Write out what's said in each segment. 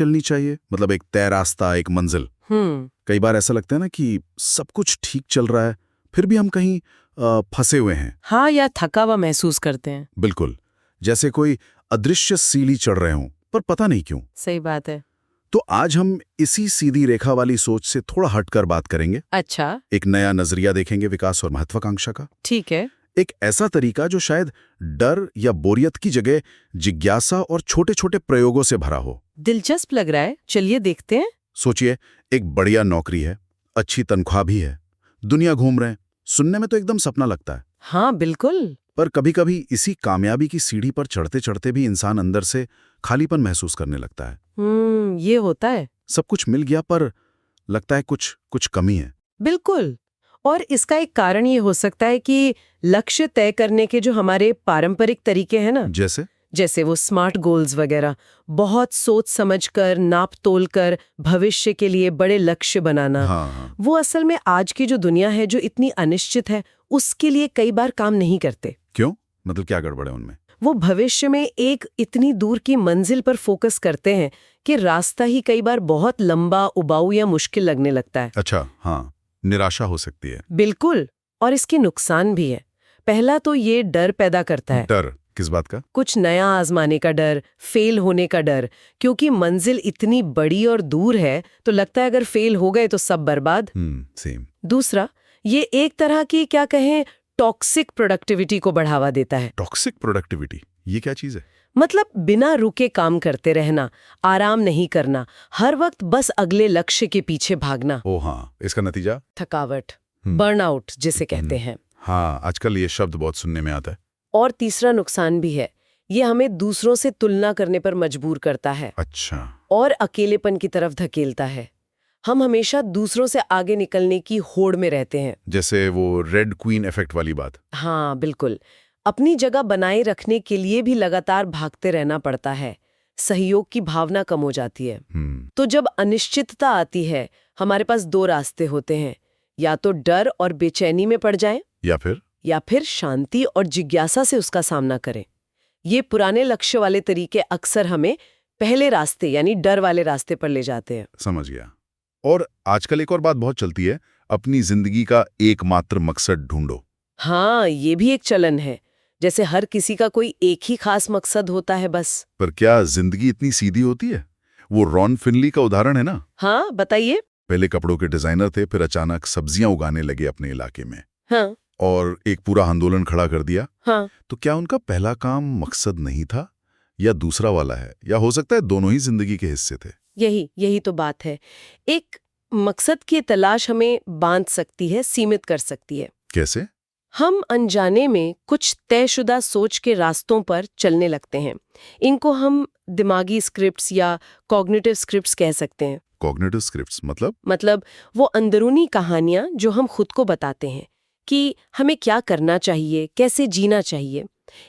चलनी चाहिए, मतलब एक तय रास्ता, एक मंजिल। कई बार ऐसा लगता है ना कि सब कुछ ठीक चल रहा है, फिर भी हम कहीं फंसे हुए हैं। हाँ, या थका हुआ महसूस करते हैं। बिल्कुल, जैसे कोई अदृश्य सीढ़ी चढ़ रहे हों, पर पता नहीं क्यों। सही बात है। तो आज हम इसी सीधी रेखा वाली सोच से थोड़ा हटकर बात करेंगे। अच्छा, एक नया नजरिया देखेंगे विकास और महत्वाकांक्षा का। ठीक है। एक ऐसा तरीका जो शायद डर या बोरियत की जगह जिज्ञासा और छोटे छोटे प्रयोगों से भरा हो। दिलचस्प लग रहा है, चलिए देखते हैं। सोचिए, एक बढ़िया नौकरी है, अच्छी तनख्वाह भी है, दुनिया घूम रहे हैं, सुनने में तो एकदम सपना लगता है। हाँ, बिल्कुल। पर कभी कभी इसी कामयाबी की सीढ़ी पर चढ़ते चढ़ते भी इंसान अंदर से खालीपन महसूस करने लगता है। ये होता है। सब कुछ मिल गया पर लगता है कुछ कुछ कमी है। बिल्कुल। और इसका एक कारण ये हो सकता है कि लक्ष्य तय करने के जो हमारे पारंपरिक तरीके हैं ना, जैसे वो स्मार्ट गोल्स वगैरह, बहुत सोच समझकर, नाप तोल कर भविष्य के लिए बड़े लक्ष्य बनाना, हाँ। वो असल में आज की जो दुनिया है जो इतनी अनिश्चित है, उसके लिए कई बार काम नहीं करते। क्यों? मतलब क्या गड़बड़ है उनमें? वो भविष्य में एक इतनी दूर की मंजिल पर फोकस करते हैं कि रास्ता ही कई बार बहुत लंबा, उबाऊ या मुश्किल लगने लगता है। अच्छा, हाँ, निराशा हो सकती है। बिल्कुल। और इसके नुकसान भी है। पहला तो ये डर पैदा करता है। डर किस बात का? कुछ नया आजमाने का डर, फेल होने का डर, क्योंकि मंजिल इतनी बड़ी और दूर है तो लगता है अगर फेल हो गए तो सब बर्बाद। सेम। दूसरा, ये एक तरह की क्या कहें टॉक्सिक प्रोडक्टिविटी को बढ़ावा देता है। टॉक्सिक प्रोडक्टिविटी, ये क्या चीज है? मतलब बिना रुके काम करते रहना, आराम नहीं करना, हर वक्त बस अगले लक्ष्य के पीछे भागना। ओ हाँ, इसका नतीजा? थकावट, बर्नआउट जिसे कहते हैं। हाँ, आजकल ये शब्द बहुत सुनने में आता है। और तीसरा नुकसान भी है, ये हमें दूसरों से तुलना करने पर मजबूर करता है। अच्छा। और अकेलेपन की तरफ धकेलता है। हम हमेशा दूसरों से आगे निकलने की होड़ में रहते हैं। जैसे वो रेड क्वीन इफेक्ट वाली बात। हाँ, बिल्कुल। अपनी जगह बनाए रखने के लिए भी लगातार भागते रहना पड़ता है। सहयोग की भावना कम हो जाती है। तो जब अनिश्चितता आती है, हमारे पास दो रास्ते होते हैं, या तो डर और बेचैनी में पड़ जाएं, या फिर शांति और जिज्ञासा से उसका सामना करें। ये पुराने लक्ष्य वाले तरीके अक्सर हमें पहले रास्ते यानी डर वाले रास्ते पर ले जाते हैं। समझ गया। और आजकल एक और बात बहुत चलती है, अपनी जिंदगी का एकमात्र मकसद ढूंढो। हाँ, ये भी एक चलन है, जैसे हर किसी का कोई एक ही खास मकसद होता है बस। पर क्या जिंदगी इतनी सीधी होती है? वो रॉन फिनली का उदाहरण है ना। हाँ, बताइए। पहले कपड़ों के डिजाइनर थे, फिर अचानक सब्जियां उगाने लगे अपने इलाके में। हाँ। और एक पूरा आंदोलन खड़ा कर दिया। हाँ। तो क्या उनका पहला काम मकसद नहीं था, या दूसरा वाला है, या हो सकता है दोनों ही जिंदगी के हिस्से थे? यही तो बात है। एक मकसद की तलाश हमें बांध सकती है, सीमित कर सकती है। कैसे? हम अनजाने में कुछ तयशुदा सोच के रास्तों पर चलने लगते हैं। इनको हम दिमागी स्क्रिप्ट्स या कॉग्निटिव स्क्रिप्ट्स कह सकते हैं। कॉग्निटिव स्क्रिप्ट्स मतलब वो अंदरूनी कहानियां जो हम खुद को बताते हैं कि हमें क्या करना चाहिए, कैसे जीना चाहिए।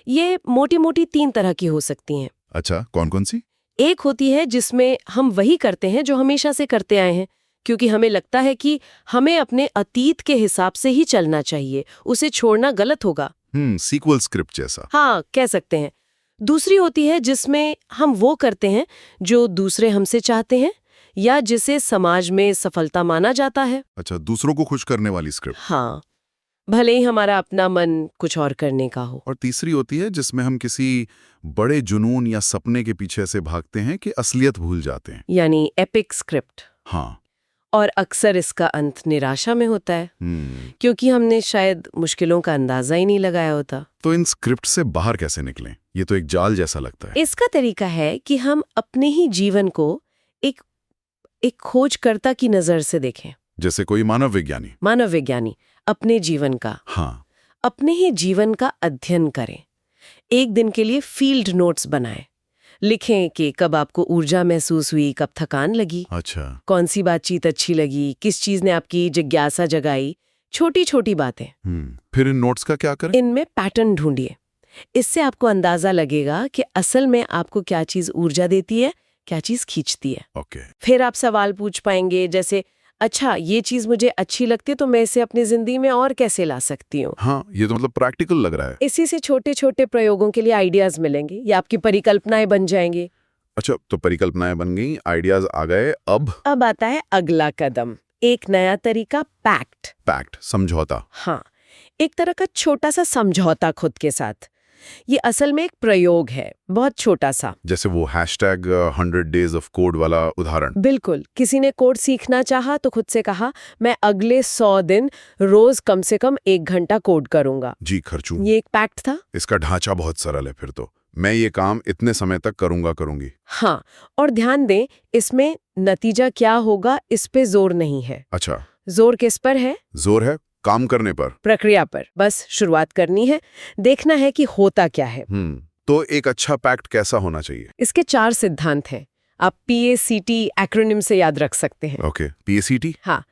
ये मोटी मोटी 3 तरह की हो सकती हैं। अच्छा, कौन कौन सी? एक होती है जिसमें हम वही करते हैं जो हमेशा से करते आए हैं, क्योंकि हमें लगता है कि हमें अपने अतीत के हिसाब से ही चलना चाहिए, उसे छोड़ना गलत होगा। सीक्वल स्क्रिप्ट जैसा। हाँ, कह सकते हैं। दूसरी होती है जिसमें हम वो करते हैं जो दूसरे हमसे चाहते हैं या जिसे समाज में सफलता माना जाता है। अच्छा, दूसरों को खुश करने वाली स्क्रिप्ट। हाँ, भले ही हमारा अपना मन कुछ और करने का हो। और तीसरी होती है जिसमें हम किसी बड़े जुनून या सपने के पीछे से भागते हैं कि असलियत भूल जाते हैं, यानी एपिक स्क्रिप्ट। हाँ। और अक्सर इसका अंत निराशा में होता है, क्योंकि हमने शायद मुश्किलों का अंदाजा ही नहीं लगाया होता। तो इन स्क्रिप्ट से बाहर कैसे निकलें? ये तो एक जाल जैसा लगता है। इसका तरीका है कि हम अपने ही जीवन को एक खोजकर्ता की नजर से देखें। जैसे कोई मानव विज्ञानी अपने जीवन का, हाँ, अपने ही जीवन का अध्ययन करें। एक दिन के लिए फील्ड नोट्स बनाएं। लिखें कि कब आपको ऊर्जा महसूस हुई, कब थकान लगी, अच्छा, कौन सी बातचीत अच्छी लगी, किस चीज ने आपकी जिज्ञासा जगाई। छोटी छोटी बातें। फिर इन नोट्स का क्या करें? इनमें पैटर्न ढूंढिए। इससे आपको अंदाजा लगेगा कि असल में आपको क्या चीज ऊर्जा देती है, क्या चीज खींचती है। ओके। फिर आप सवाल पूछ पाएंगे जैसे, अच्छा ये चीज मुझे अच्छी लगती है तो मैं इसे अपनी जिंदगी में और कैसे ला सकती हूँ। हाँ, ये तो मतलब प्रैक्टिकल लग रहा है। इसी से छोटे छोटे प्रयोगों के लिए आइडियाज मिलेंगे या आपकी परिकल्पनाएं बन जाएंगी। अच्छा, तो परिकल्पनाएं बन गई, आइडियाज आ गए, अब आता है अगला कदम, एक नया तरीका, पैक्ट। समझौता। हाँ, एक तरह का छोटा सा समझौता खुद के साथ। ये असल में एक प्रयोग है, बहुत छोटा सा। जैसे वो हैशटैग 100 days of code वाला उदाहरण। बिल्कुल, किसी ने कोड सीखना चाहा तो खुद से कहा मैं अगले 100 दिन रोज कम से कम 1 घंटा कोड करूंगा। जी खर्चू। ये एक पैक्ट था। इसका ढांचा बहुत सरल है फिर तो। मैं ये काम इतने समय तक करूंगी। हाँ, और ध्यान दें, इसमें नतीजा क्या होगा इस पे जोर नहीं है। अच्छा, जोर किस पर है? जोर है काम करने पर, प्रक्रिया पर। बस शुरुआत करनी है, देखना है कि होता क्या है। तो एक अच्छा पैक्ट कैसा होना चाहिए? इसके 4 सिद्धांत हैं। आप PACT एक्रोनिम से याद रख सकते हैं। Okay, PACT। हाँ,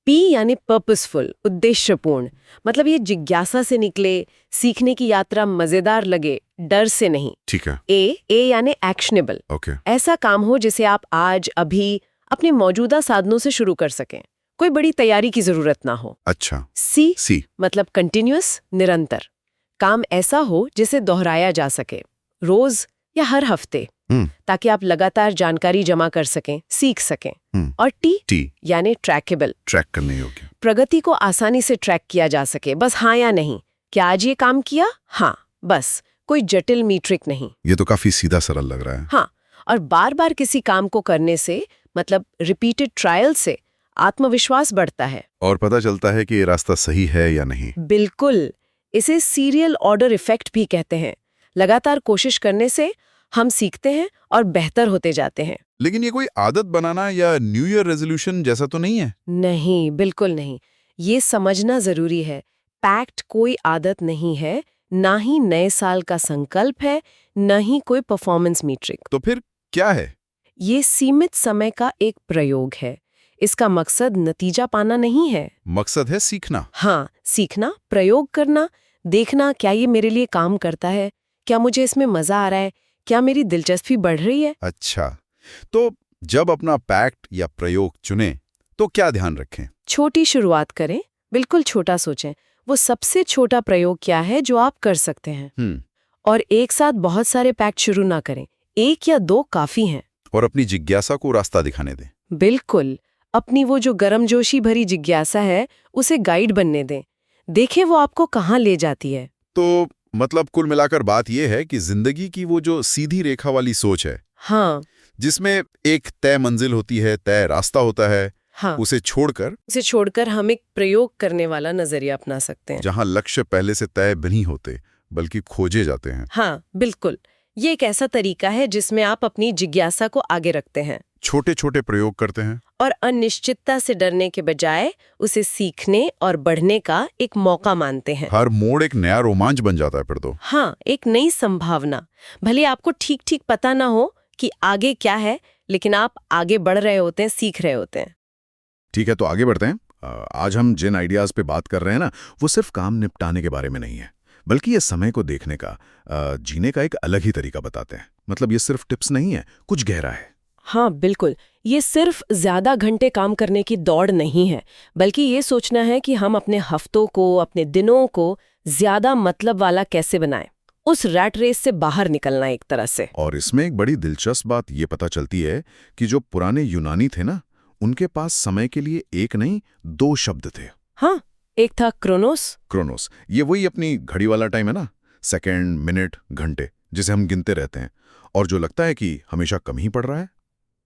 P यानी पर्पसफुल, उद्देश्यपूर्ण, मतलब ये जिज्ञासा से निकले, सीखने की यात्रा मजेदार लगे, डर से नहीं। ठीक है। A यानी एक्शनेबल, ओके। ऐसा काम हो जिसे आप आज अभी अपने मौजूदा साधनों से शुरू कर सकें, कोई बड़ी तैयारी की जरूरत ना हो। अच्छा। C मतलब कंटिन्यूअस, निरंतर, काम ऐसा हो जिसे दोहराया जा सके, रोज या हर हफ्ते, ताकि आप लगातार जानकारी जमा कर सकें, सीख सकें। और T यानी ट्रैकेबल, ट्रैक करने योग्य, प्रगति को आसानी से ट्रैक किया जा सके, बस हाँ या नहीं, क्या आज ये काम किया? हाँ, बस, कोई जटिल मीट्रिक नहीं। ये तो काफी सीधा सरल लग रहा है। हाँ, और बार बार किसी काम को करने से, मतलब रिपीटेड ट्रायल से, आत्मविश्वास बढ़ता है और पता चलता है कि ये रास्ता सही है या नहीं। बिल्कुल, इसे सीरियल ऑर्डर इफेक्ट भी कहते हैं। लगातार कोशिश करने से हम सीखते हैं और बेहतर होते जाते हैं। लेकिन ये कोई आदत बनाना या न्यू ईयर रेजोल्यूशन जैसा तो नहीं है? नहीं, बिल्कुल नहीं। ये समझना जरूरी है, पैक्ट कोई आदत नहीं है, ना ही नए साल का संकल्प है, न ही कोई परफॉर्मेंस मीट्रिक। तो फिर क्या है? ये सीमित समय का एक प्रयोग है। इसका मकसद नतीजा पाना नहीं है। मकसद है सीखना। हाँ, सीखना, प्रयोग करना, देखना क्या ये मेरे लिए काम करता है, क्या मुझे इसमें मजा आ रहा है, क्या मेरी दिलचस्पी बढ़ रही है। अच्छा, तो जब अपना पैक्ट या प्रयोग चुनें तो क्या ध्यान रखें? छोटी शुरुआत करें, बिल्कुल छोटा सोचें। वो सबसे छोटा प्रयोग क्या है जो आप कर सकते हैं। और एक साथ बहुत सारे पैक्ट शुरू ना करें, 1 या 2 काफी हैं। और अपनी जिज्ञासा को रास्ता दिखाने दें। बिल्कुल, अपनी वो जो गर्मजोशी भरी जिज्ञासा है उसे गाइड बनने दें, देखें वो आपको कहाँ ले जाती है। तो मतलब कुल मिलाकर बात यह है कि जिंदगी की वो जो सीधी रेखा वाली सोच है, हाँ, जिसमें एक तय मंजिल होती है, तय रास्ता होता है, हाँ, उसे छोड़कर हम एक प्रयोग करने वाला नजरिया अपना सकते हैं, जहां लक्ष्य पहले से तय नहीं होते बल्कि खोजे जाते हैं। हाँ, बिल्कुल, ये एक ऐसा तरीका है जिसमें आप अपनी जिज्ञासा को आगे रखते हैं, छोटे छोटे प्रयोग करते हैं और अनिश्चितता से डरने के बजाय उसे सीखने और बढ़ने का एक मौका मानते हैं। हर मोड़ एक नया रोमांच बन जाता है फिर तो। हाँ, एक नई संभावना। भले आपको ठीक ठीक पता ना हो कि आगे क्या है, लेकिन आप आगे बढ़ रहे होते हैं, सीख रहे होते हैं। ठीक है, तो आगे बढ़ते हैं। आज हम जिन आइडियाज पे बात कर रहे हैं ना, वो सिर्फ काम निपटाने के बारे में नहीं है, बल्कि ये समय को देखने का, जीने का एक अलग ही तरीका बताते हैं। मतलब ये सिर्फ टिप्स नहीं है, कुछ गहरा है। हाँ, बिल्कुल, ये सिर्फ ज्यादा घंटे काम करने की दौड़ नहीं है, बल्कि ये सोचना है कि हम अपने हफ्तों को, अपने दिनों को ज्यादा मतलब वाला कैसे बनाएं, उस रैट रेस से बाहर निकलना एक तरह से। और इसमें एक बड़ी दिलचस्प बात ये पता चलती है कि जो पुराने यूनानी थे ना, उनके पास समय के लिए एक नहीं 2 शब्द थे। हाँ, एक था क्रोनोस। ये वही अपनी घड़ी वाला टाइम है ना, सेकंड, मिनट, घंटे, जिसे हम गिनते रहते हैं और जो लगता है कि हमेशा कम ही पड़ रहा है।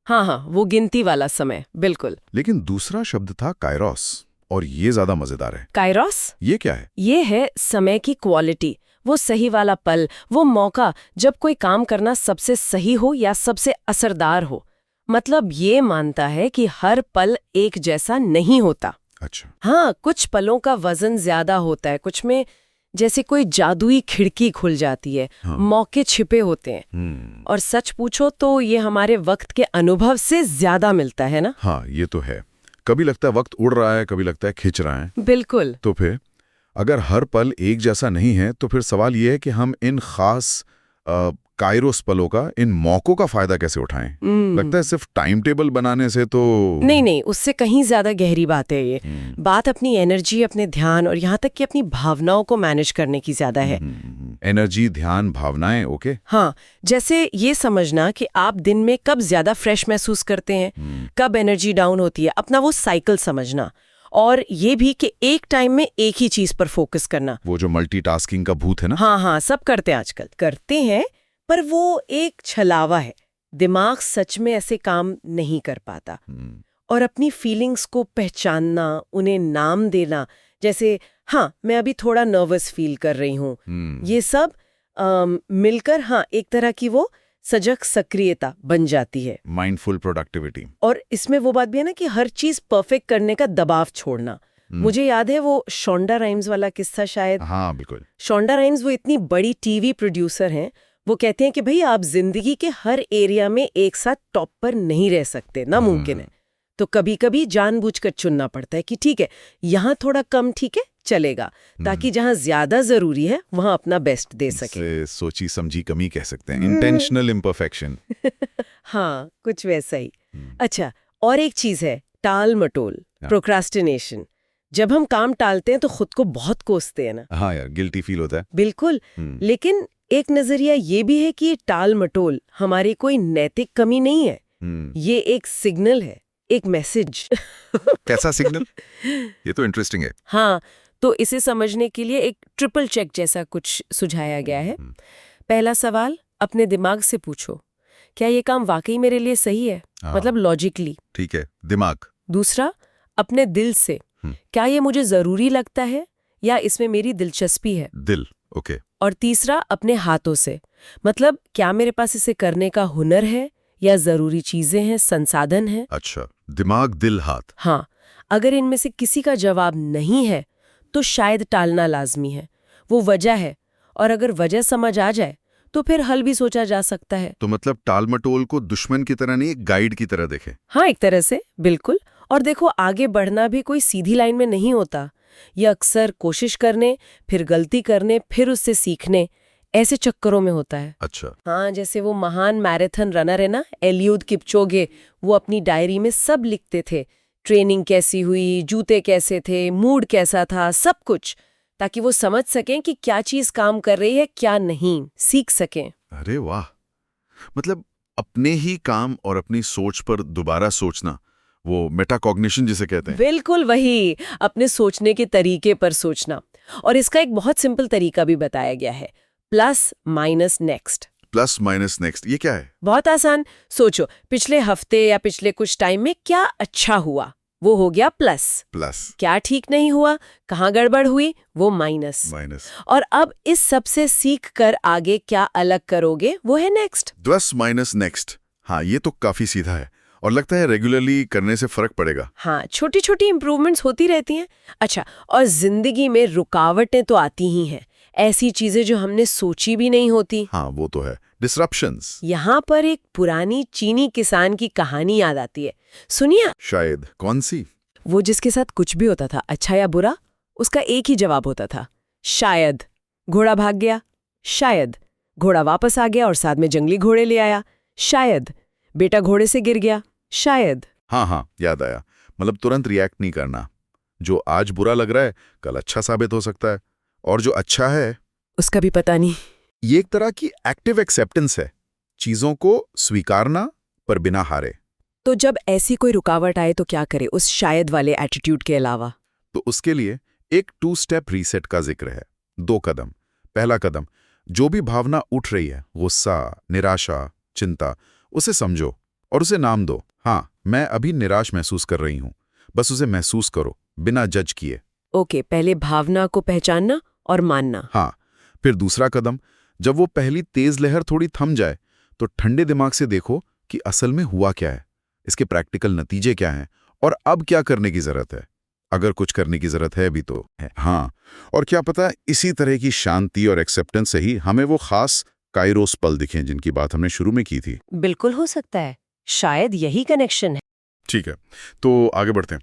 हाँ, वो गिनती वाला समय, बिल्कुल। लेकिन दूसरा शब्द था काइरोस, और ये ज्यादा मजेदार है। काइरोस, ये क्या है? ये है समय की क्वालिटी, वो सही वाला पल, वो मौका जब कोई काम करना सबसे सही हो या सबसे असरदार हो। मतलब ये मानता है कि हर पल एक जैसा नहीं होता। अच्छा। हाँ, कुछ पलों का वजन ज्यादा होता है, कुछ में जैसे कोई जादुई खिड़की खुल जाती है। हाँ। मौके छिपे होते हैं। और सच पूछो तो ये हमारे वक्त के अनुभव से ज्यादा मिलता है ना। हाँ, ये तो है। कभी लगता है वक्त उड़ रहा है, कभी लगता है खिंच रहा है। बिल्कुल। तो फिर अगर हर पल एक जैसा नहीं है, तो फिर सवाल ये है कि हम इन खास काइरोस पलों का, इन मौकों का फायदा कैसे उठाएं। लगता है सिर्फ टाइम टेबल बनाने से तो नहीं, उससे कहीं ज्यादा गहरी बात है ये। बात अपनी एनर्जी, अपने ध्यान और यहाँ तक कि अपनी भावनाओं को मैनेज करने की ज्यादा है। एनर्जी, ध्यान, भावनाएं, ओके। हाँ, जैसे ये समझना कि आप दिन में कब ज्यादा फ्रेश महसूस करते हैं, कब एनर्जी डाउन होती है, अपना वो साइकिल समझना। और ये भी कि एक टाइम में एक ही चीज पर फोकस करना। वो जो मल्टीटास्किंग का भूत है ना। हाँ हाँ, सब करते हैं आजकल, करते हैं, पर वो एक छलावा है। दिमाग सच में ऐसे काम नहीं कर पाता। और अपनी फीलिंग्स को पहचानना, उन्हें नाम देना, जैसे हाँ मैं अभी थोड़ा नर्वस फील कर रही हूँ, ये सब मिलकर हाँ एक तरह की वो सजग सक्रियता बन जाती है। Mindful productivity. और इसमें वो बात भी है ना कि हर चीज परफेक्ट करने का दबाव छोड़ना। मुझे याद है वो शोंडा राइम्स वाला किस्सा शायद। हाँ बिल्कुल। शोंडा राइम्स वो इतनी बड़ी टीवी प्रोड्यूसर हैं, वो कहते हैं कि भाई आप जिंदगी के हर एरिया में एक साथ टॉप पर नहीं रह सकते, नामुमकिन है। तो कभी कभी जानबूझकर चुनना पड़ता है कि ठीक है यहाँ थोड़ा कम ठीक है चलेगा, ताकि जहाँ ज्यादा जरूरी है वहाँ अपना बेस्ट दे सके। सोची समझी कमी कह सकते हैं, इंटेंशनल इम्परफेक्शन। हाँ कुछ वैसा ही। अच्छा, और एक चीज है टाल मटोल, प्रोक्रास्टिनेशन। जब हम काम टालते हैं तो खुद को बहुत कोसते हैं ना। हाँ यार, गिल्टी फील होता है। बिल्कुल। लेकिन एक नजरिया ये भी है कि ये टाल मटोल हमारी कोई नैतिक कमी नहीं है। ये एक सिग्नल है, एक मैसेज। कैसा सिग्नल? ये तो इंटरेस्टिंग है। हाँ, तो इसे समझने के लिए एक ट्रिपल चेक जैसा कुछ सुझाया गया है। पहला सवाल, अपने दिमाग से पूछो, क्या ये काम वाकई मेरे लिए सही है, मतलब लॉजिकली। ठीक है, दिमाग। दूसरा, अपने दिल से, क्या ये मुझे जरूरी लगता है या इसमें मेरी दिलचस्पी है। दिल, ओके। और तीसरा, अपने हाथों से, मतलब क्या मेरे पास इसे करने का हुनर है या जरूरी चीजें हैं, संसाधन है। अच्छा, दिमाग, दिल, हाथ। हाँ, अगर इनमें से किसी का जवाब नहीं है तो शायद टालना लाजमी है, वो वजह है। और अगर वजह समझ आ जाए तो फिर हल भी सोचा जा सकता है। तो मतलब टालमटोल को दुश्मन की तरह नहीं, एक गाइड की तरह देखें। हाँ, एक तरह से, बिल्कुल। और देखो, आगे बढ़ना भी कोई सीधी लाइन में नहीं होता। ये अक्सर कोशिश करने, फिर गलती करने, फिर उससे सीखने, ऐसे चक्करों में होता है। अच्छा। हाँ, जैसे वो महान मैराथन रनर है ना, एलियूद किपचोगे, वो अपनी डायरी में सब लिखते थे, ट्रेनिंग कैसी हुई, जूते कैसे थे, मूड कैसा था, सब कुछ, ताकि वो समझ सकें कि क्या चीज काम कर रही है, क्या नहीं, सीख सकें। अरे वाह, मतलब अपने ही काम और अपनी सोच पर दोबारा सोचना, वो मेटाकॉग्निशन जिसे कहते हैं। बिल्कुल वही, अपने सोचने के तरीके पर सोचना। और इसका एक बहुत सिंपल तरीका भी बताया गया है, plus minus next. Plus minus next, ये क्या है? बहुत आसान। सोचो, पिछले हफ्ते या पिछले कुछ टाइम में क्या अच्छा हुआ, वो हो गया प्लस। प्लस। क्या ठीक नहीं हुआ, कहाँ गड़बड़ हुई, वो माइनस। माइनस। और अब इस सब से सीख कर आगे क्या अलग करोगे, वो है नेक्स्ट। Plus minus next. हाँ, ये तो काफी सीधा है और लगता है रेगुलरली करने से फर्क पड़ेगा। हाँ, छोटी छोटी इंप्रूवमेंट्स होती रहती हैं। अच्छा, और जिंदगी में रुकावटें तो आती ही हैं, ऐसी चीजें जो हमने सोची भी नहीं होती। हाँ, वो तो है, डिसरप्शंस। यहाँ पर एक पुरानी चीनी किसान की कहानी याद आती है, सुनिए। शायद। कौन सी? वो जिसके साथ कुछ भी होता था, अच्छा या बुरा, उसका एक ही जवाब होता था, शायद। घोड़ा भाग गया, शायद। घोड़ा वापस आ गया और साथ में जंगली घोड़े ले आया, शायद। बेटा घोड़े से गिर गया, शायद। हाँ हाँ, याद आया। मतलब तुरंत रिएक्ट नहीं करना। जो आज बुरा लग रहा है कल अच्छा साबित हो सकता है, और जो अच्छा है उसका भी पता नहीं। ये एक तरह की एक्टिव एक्सेप्टेंस है, चीजों को स्वीकारना पर बिना हारे। तो जब ऐसी कोई रुकावट आए तो क्या करे उस शायद वाले एटीट्यूड के अलावा? तो उसके लिए एक 2 स्टेप रीसेट का जिक्र है। 2 कदम। पहला कदम, जो भी भावना उठ रही है, गुस्सा, निराशा, चिंता, उसे समझो और उसे नाम दो। हाँ, मैं अभी निराश महसूस कर रही हूं। बस उसे महसूस करो, बिना जज किए। ओके, पहले भावना को पहचानना और मानना। हाँ, फिर दूसरा कदम, जब वो पहली तेज लहर थोड़ी थम जाए तो ठंडे दिमाग से देखो कि असल में हुआ क्या है, इसके प्रैक्टिकल नतीजे क्या हैं और अब क्या करने की जरूरत है, अगर कुछ करने की जरूरत है भी तो है। हाँ, और क्या पता इसी तरह की शांति और एक्सेप्टेंस से ही हमें वो खास काइरोस पल दिखें जिनकी बात हमने शुरू में की थी। बिल्कुल हो सकता है, शायद यही कनेक्शन है। ठीक है, तो आगे बढ़ते हैं।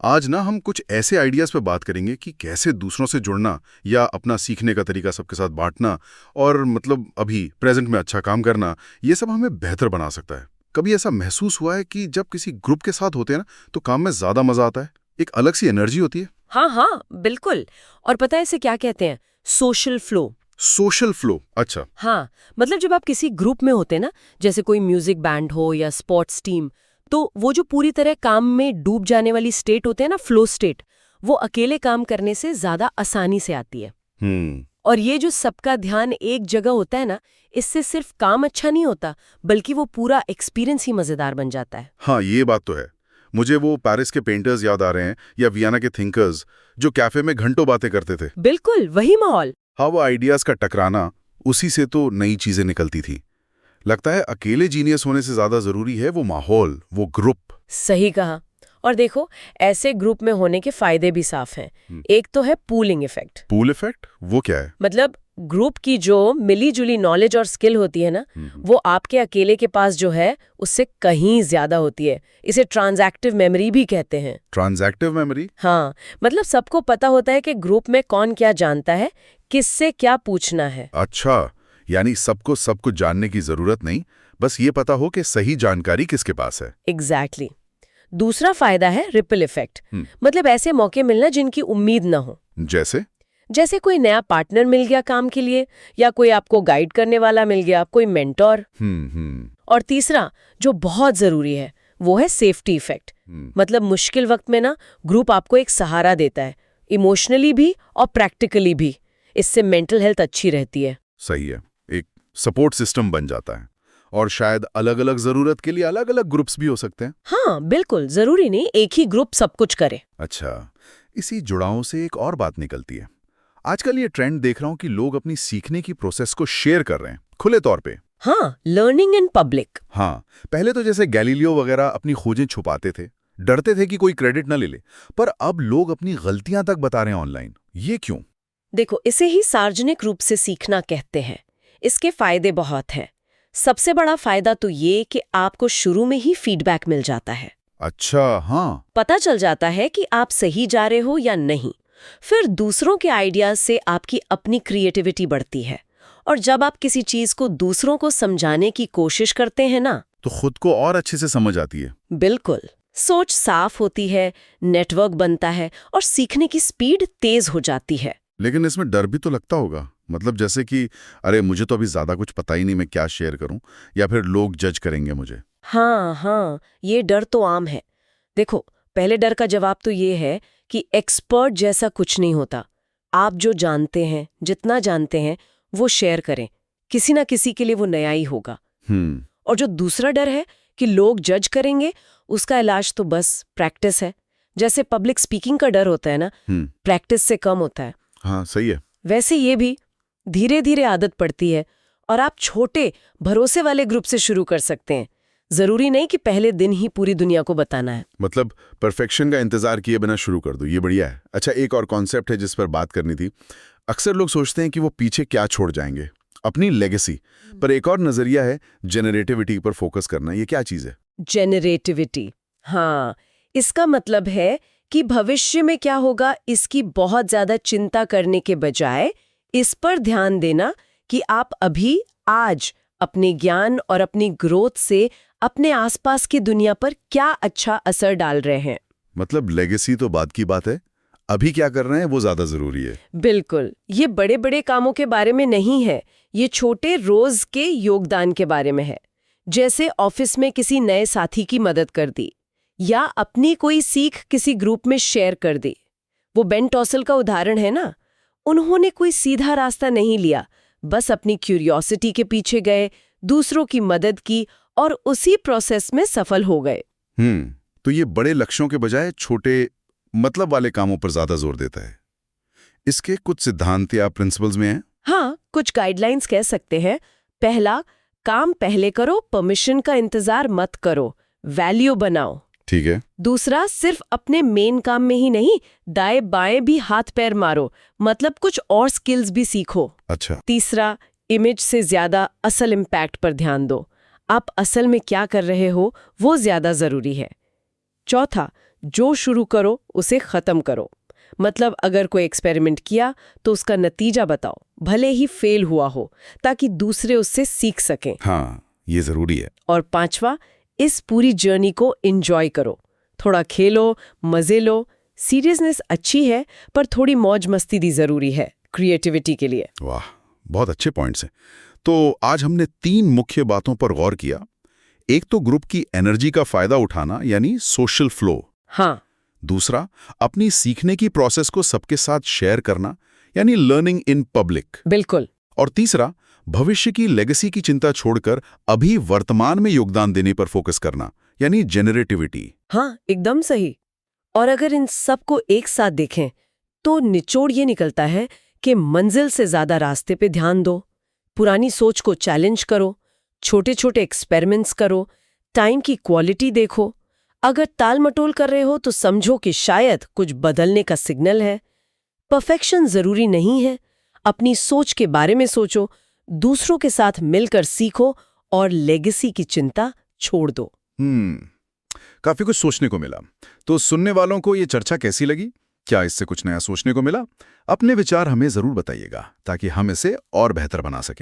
आज ना हम कुछ ऐसे आइडियाज़ पे बात करेंगे कि कैसे दूसरों से जुड़ना या अपना सीखने का तरीका सबके साथ बांटना और मतलब अभी प्रेजेंट में अच्छा काम करना, ये सब हमें बेहतर बना सकता है। कभी ऐसा महसूस हुआ है कि जब किसी ग्रुप के साथ होते हैं ना तो काम में ज़्यादा मज़ा आता है, एक अलग सी एनर्जी होती है। हाँ हाँ, बिल्कुल। और पता है इसे क्या कहते हैं? Social flow. सोशल फ्लो, अच्छा। हाँ, मतलब जब आप किसी ग्रुप में होते हैं ना, जैसे कोई म्यूजिक बैंड हो या स्पोर्ट्स टीम, तो वो जो पूरी तरह काम में डूब जाने वाली स्टेट होते हैं ना, फ्लो स्टेट, वो अकेले काम करने से ज्यादा आसानी से आती है। और ये जो सबका ध्यान एक जगह होता है ना, इससे सिर्फ काम अच्छा नहीं होता, बल्कि वो पूरा एक्सपीरियंस ही मजेदार बन जाता है। हाँ, ये बात तो है। मुझे वो पेरिस के पेंटर्स याद आ रहे हैं या वियना के थिंकर्स जो कैफे में घंटों बातें करते थे। बिल्कुल वही माहौल। हाँ, वो आइडियाज का टकराना, उसी से तो नई चीजें निकलती थी। लगता है अकेले जीनियस होने से ज्यादा जरूरी है वो माहौल, वो ग्रुप। सही कहा। और देखो, ऐसे ग्रुप में होने के फायदे भी साफ हैं। एक तो है पूलिंग इफेक्ट। पूल इफेक्ट, वो क्या है? मतलब ग्रुप की जो मिली जुली नॉलेज और स्किल होती है ना, वो आपके अकेले के पास जो है उससे कहीं ज्यादा होती है। इसे ट्रांजैक्टिव मेमोरी भी कहते हैं। ट्रांजैक्टिव मेमोरी? हाँ, मतलब सबको पता होता है कि ग्रुप में कौन क्या जानता है, किससे क्या पूछना है। अच्छा, यानी सबको सब कुछ जानने की जरूरत नहीं, बस ये पता हो कि सही जानकारी किसके पास है। एग्जैक्टली। दूसरा फायदा है रिपल इफेक्ट। मतलब ऐसे मौके मिलना जिनकी उम्मीद ना हो। जैसे कोई नया पार्टनर मिल गया काम के लिए, या कोई आपको गाइड करने वाला मिल गया, कोई मेंटोर। और तीसरा जो बहुत जरूरी है वो है सेफ्टी इफेक्ट। मतलब मुश्किल वक्त में ना ग्रुप आपको एक सहारा देता है, इमोशनली भी और प्रैक्टिकली भी। इससे मेंटल हेल्थ अच्छी रहती है। सही है, एक सपोर्ट सिस्टम बन जाता है। और शायद अलग अलग जरूरत के लिए अलग अलग ग्रुप्स भी हो सकते हैं। हाँ बिल्कुल, जरूरी नहीं एक ही ग्रुप सब कुछ करे। अच्छा, इसी जुड़ाव से एक और बात निकलती है। आजकल ये ट्रेंड देख रहा हूँ कि लोग अपनी सीखने की प्रोसेस को शेयर कर रहे हैं खुले तौर पे। हाँ, लर्निंग इन पब्लिक। हाँ, पहले तो जैसे गैलीलियो वगैरह अपनी खोजें छुपाते थे, डरते थे कि कोई क्रेडिट न ले ले, पर अब लोग अपनी गलतियां तक बता रहे हैं ऑनलाइन। ये क्यों? देखो, इसे ही सार्वजनिक रूप से सीखना कहते हैं। इसके फायदे बहुत हैं। सबसे बड़ा फायदा तो ये कि आपको शुरू में ही फीडबैक मिल जाता है। अच्छा, हाँ। पता चल जाता है कि आप सही जा रहे हो या नहीं। फिर दूसरों के आइडियाज से आपकी अपनी क्रिएटिविटी बढ़ती है। और जब आप किसी चीज को दूसरों को समझाने की कोशिश करते हैं ना, तो खुद को और अच्छे से समझ आती है। बिल्कुल, सोच साफ होती है, नेटवर्क बनता है और सीखने की स्पीड तेज हो जाती है। लेकिन इसमें डर भी तो लगता होगा, मतलब जैसे कि अरे मुझे तो अभी ज्यादा कुछ पता ही नहीं, मैं क्या शेयर करूं, या फिर लोग जज करेंगे मुझे। हाँ, ये डर तो आम है। देखो, पहले डर का जवाब तो ये है कि एक्सपर्ट जैसा कुछ नहीं होता। आप जो जानते हैं, जितना जानते हैं, वो शेयर करें। किसी ना किसी के लिए वो नया ही होगा। और जो दूसरा डर है कि लोग जज करेंगे, उसका इलाज तो बस प्रैक्टिस है। जैसे पब्लिक स्पीकिंग का डर होता है ना, प्रैक्टिस से कम होता है। हाँ, सही है। वैसे ये भी धीरे धीरे आदत पड़ती है और आप छोटे भरोसे वाले ग्रुप से शुरू कर सकते हैं। जरूरी नहीं कि पहले दिन ही पूरी दुनिया को बताना है। मतलब परफेक्शन का इंतजार किए बिना शुरू कर दो, ये बढ़िया है। अच्छा, एक और कॉन्सेप्ट है जिस पर बात करनी थी। अक्सर लोग सोचते हैं कि वो पीछे क्या छोड़ जाएंगे, अपनी लेगेसी। पर एक और नजरिया है जेनरेटिविटी पर फोकस करना। ये क्या चीज है? जेनरेटिविटी, हाँ, इसका मतलब है कि भविष्य में क्या होगा इसकी बहुत ज्यादा चिंता करने के बजाय इस पर ध्यान देना कि आप अभी आज अपने ज्ञान और अपनी ग्रोथ से अपने आसपास की दुनिया पर क्या अच्छा असर डाल रहे हैं। मतलब लेगेसी तो बात की बात है, अभी क्या कर रहे हैं वो ज्यादा जरूरी है। बिल्कुल, ये बड़े बड़े कामों के बारे में नहीं है, ये छोटे रोज के योगदान के बारे में है। जैसे ऑफिस में किसी नए साथी की मदद कर दी, या अपनी कोई सीख किसी ग्रुप में शेयर कर दी। वो बेन टॉसल का उदाहरण है ना, उन्होंने कोई सीधा रास्ता नहीं लिया, बस अपनी क्यूरियोसिटी के पीछे गए, दूसरों की मदद की और उसी प्रोसेस में सफल हो गए। तो ये बड़े लक्ष्यों के बजाय छोटे मतलब वाले कामों पर ज्यादा जोर देता है। इसके कुछ सिद्धांत या प्रिंसिपल्स में हैं? हाँ, कुछ गाइडलाइंस कह सकते हैं। पहला, काम पहले करो, परमिशन का इंतजार मत करो, वैल्यू बनाओ। ठीक है। दूसरा, सिर्फ अपने मेन काम में ही नहीं, दाएं बाएं भी हाथ पैर मारो, मतलब कुछ और स्किल्स भी सीखो। अच्छा। तीसरा, इमेज से ज्यादा असल इम्पैक्ट पर ध्यान दो। आप असल में क्या कर रहे हो वो ज्यादा जरूरी है। चौथा, जो शुरू करो उसे खत्म करो। मतलब अगर कोई एक्सपेरिमेंट किया तो उसका नतीजा बताओ, भले ही फेल हुआ हो, ताकि दूसरे उससे सीख सकें। हाँ, ये जरूरी है। और पांचवा, इस पूरी जर्नी को एंजॉय करो। थोड़ा खेलो, मजे लो। सीरियसनेस अच्छी है, पर थोड़ी मौज मस्ती भी जरूरी है क्रिएटिविटी के लिए। वाह, बहुत अच्छे पॉइंट्स हैं। तो आज हमने 3 मुख्य बातों पर गौर किया। एक तो ग्रुप की एनर्जी का फायदा उठाना, यानी सोशल फ्लो। हाँ, दूसरा, अपनी सीखने की प्रोसेस को सबके साथ शेयर करना, यानी लर्निंग इन पब्लिक। बिल्कुल। और तीसरा, भविष्य की लेगेसी की चिंता छोड़कर अभी वर्तमान में योगदान देने पर फोकस करना, यानी जेनरेटिविटी। हाँ, एकदम सही। और अगर इन सबको एक साथ देखें तो निचोड़ ये निकलता है कि मंजिल से ज्यादा रास्ते पे ध्यान दो, पुरानी सोच को चैलेंज करो, छोटे छोटे एक्सपेरिमेंट्स करो, टाइम की क्वालिटी देखो। अगर ताल मटोल कर रहे हो तो समझो कि शायद कुछ बदलने का सिग्नल है। परफेक्शन जरूरी नहीं है। अपनी सोच के बारे में सोचो, दूसरों के साथ मिलकर सीखो और लेगेसी की चिंता छोड़ दो। काफी कुछ सोचने को मिला। तो सुनने वालों को ये चर्चा कैसी लगी? क्या इससे कुछ नया सोचने को मिला? अपने विचार हमें जरूर बताइएगा ताकि हम इसे और बेहतर बना सकें।